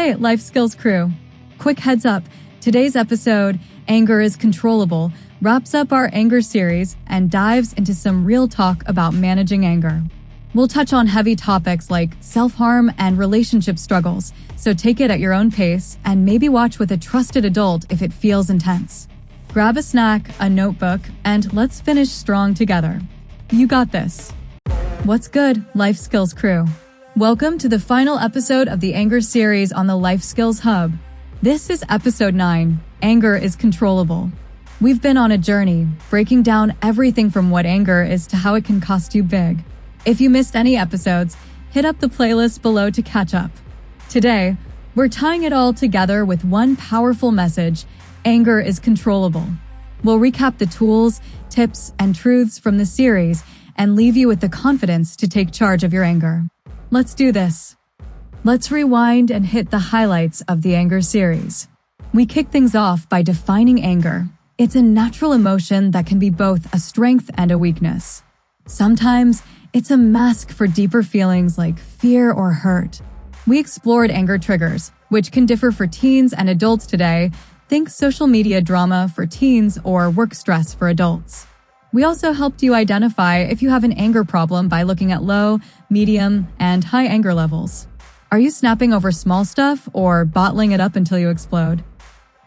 Hey, Life Skills crew. Quick heads up, today's episode, Anger is Controllable, wraps up our anger series and dives into some real talk about managing anger. We'll touch on heavy topics like self-harm and relationship struggles, so take it at your own pace and maybe watch with a trusted adult if it feels intense. Grab a snack, a notebook, and let's finish strong together. You got this. What's good, Life Skills crew? Welcome to the final episode of the Anger series on the Life Skills Hub. This is episode 9, Anger is Controllable. We've been on a journey, breaking down everything from what anger is to how it can cost you big. If you missed any episodes, hit up the playlist below to catch up. Today, we're tying it all together with one powerful message: anger is controllable. We'll recap the tools, tips, and truths from the series and leave you with the confidence to take charge of your anger. Let's do this. Let's rewind and hit the highlights of the anger series. We kick things off by defining anger. It's a natural emotion that can be both a strength and a weakness. Sometimes, it's a mask for deeper feelings like fear or hurt. We explored anger triggers, which can differ for teens and adults today. Think social media drama for teens or work stress for adults. We also helped you identify if you have an anger problem by looking at low, medium, and high anger levels. Are you snapping over small stuff or bottling it up until you explode?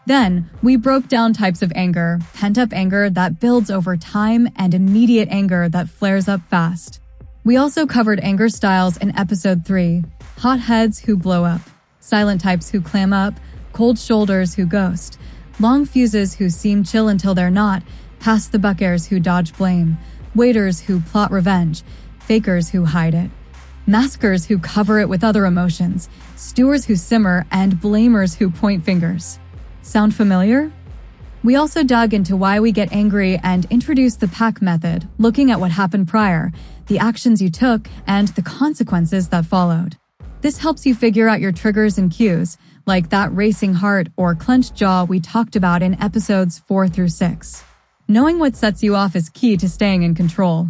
Then, we broke down types of anger: pent-up anger that builds over time and immediate anger that flares up fast. We also covered anger styles in episode 3, hotheads who blow up, silent types who clam up, cold shoulders who ghost, long fuses who seem chill until they're not, pass the buckers who dodge blame, waiters who plot revenge, fakers who hide it, maskers who cover it with other emotions, stewers who simmer, and blamers who point fingers. Sound familiar? We also dug into why we get angry and introduced the PAC method, looking at what happened prior, the actions you took, and the consequences that followed. This helps you figure out your triggers and cues, like that racing heart or clenched jaw we talked about in episodes 4 through 6. Knowing what sets you off is key to staying in control.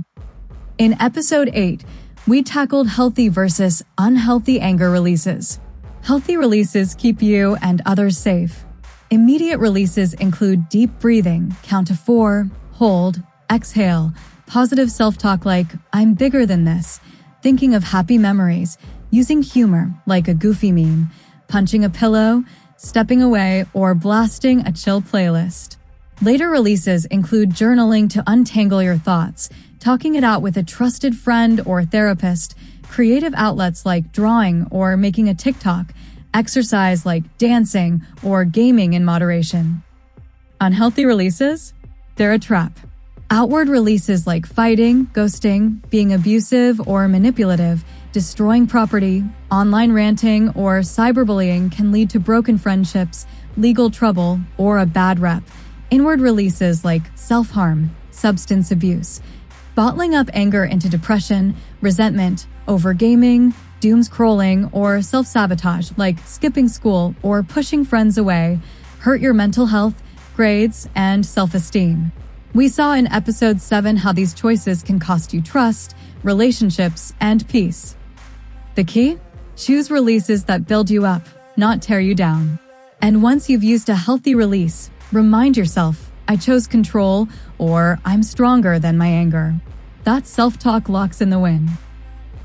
In episode 8, we tackled healthy versus unhealthy anger releases. Healthy releases keep you and others safe. Immediate releases include deep breathing, count to 4, hold, exhale, positive self-talk like, "I'm bigger than this," thinking of happy memories, using humor like a goofy meme, punching a pillow, stepping away, or blasting a chill playlist. Later releases include journaling to untangle your thoughts, talking it out with a trusted friend or therapist, creative outlets like drawing or making a TikTok, exercise like dancing or gaming in moderation. Unhealthy releases? They're a trap. Outward releases like fighting, ghosting, being abusive or manipulative, destroying property, online ranting, or cyberbullying can lead to broken friendships, legal trouble, or a bad rep. Inward releases like self-harm, substance abuse, bottling up anger into depression, resentment, overgaming, doom scrolling, or self-sabotage like skipping school or pushing friends away, hurt your mental health, grades, and self-esteem. We saw in episode 7 how these choices can cost you trust, relationships, and peace. The key? Choose releases that build you up, not tear you down. And once you've used a healthy release, remind yourself, "I chose control," or "I'm stronger than my anger." That self-talk locks in the win.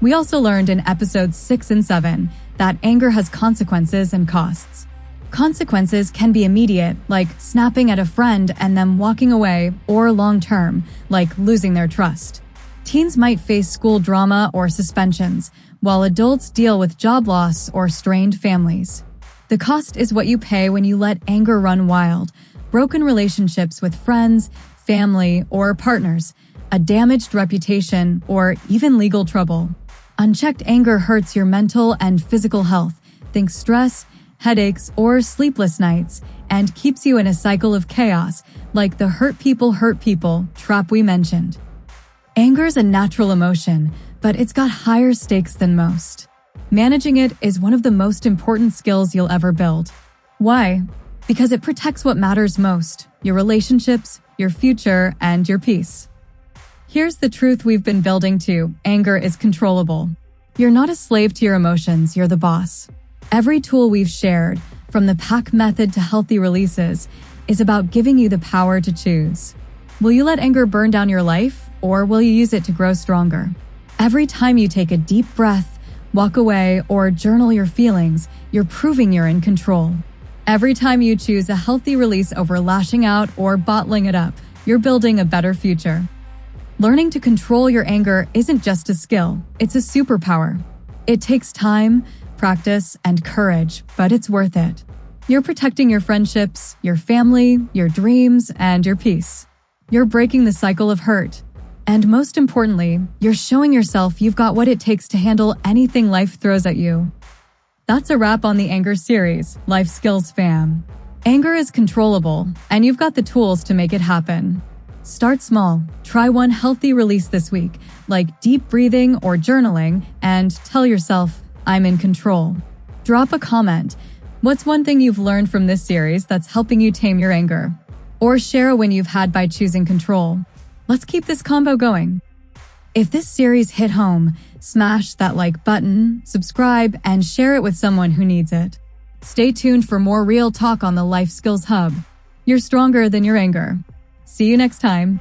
We also learned in episodes 6 and 7 that anger has consequences and costs. Consequences can be immediate, like snapping at a friend and them walking away, or long-term, like losing their trust. Teens might face school drama or suspensions, while adults deal with job loss or strained families. The cost is what you pay when you let anger run wild: broken relationships with friends, family, or partners, a damaged reputation, or even legal trouble. Unchecked anger hurts your mental and physical health. Think stress, headaches, or sleepless nights, and keeps you in a cycle of chaos, like the hurt people trap we mentioned. Anger's a natural emotion, but it's got higher stakes than most. Managing it is one of the most important skills you'll ever build. Why? Because it protects what matters most: your relationships, your future, and your peace. Here's the truth we've been building to: anger is controllable. You're not a slave to your emotions, you're the boss. Every tool we've shared, from the pack method to healthy releases, is about giving you the power to choose. Will you let anger burn down your life, or will you use it to grow stronger? Every time you take a deep breath, walk away, or journal your feelings, you're proving you're in control. Every time you choose a healthy release over lashing out or bottling it up, you're building a better future. Learning to control your anger isn't just a skill, it's a superpower. It takes time, practice, and courage, but it's worth it. You're protecting your friendships, your family, your dreams, and your peace. You're breaking the cycle of hurt. And most importantly, you're showing yourself you've got what it takes to handle anything life throws at you. That's a wrap on the Anger series, Life Skills fam. Anger is controllable, and you've got the tools to make it happen. Start small. Try one healthy release this week, like deep breathing or journaling, and tell yourself, I'm in control. Drop a comment. What's one thing you've learned from this series that's helping you tame your anger? Or share a win you've had by choosing control. Let's keep this combo going. If this series hit home, smash that like button, subscribe, and share it with someone who needs it. Stay tuned for more real talk on the Life Skills Hub. You're stronger than your anger. See you next time.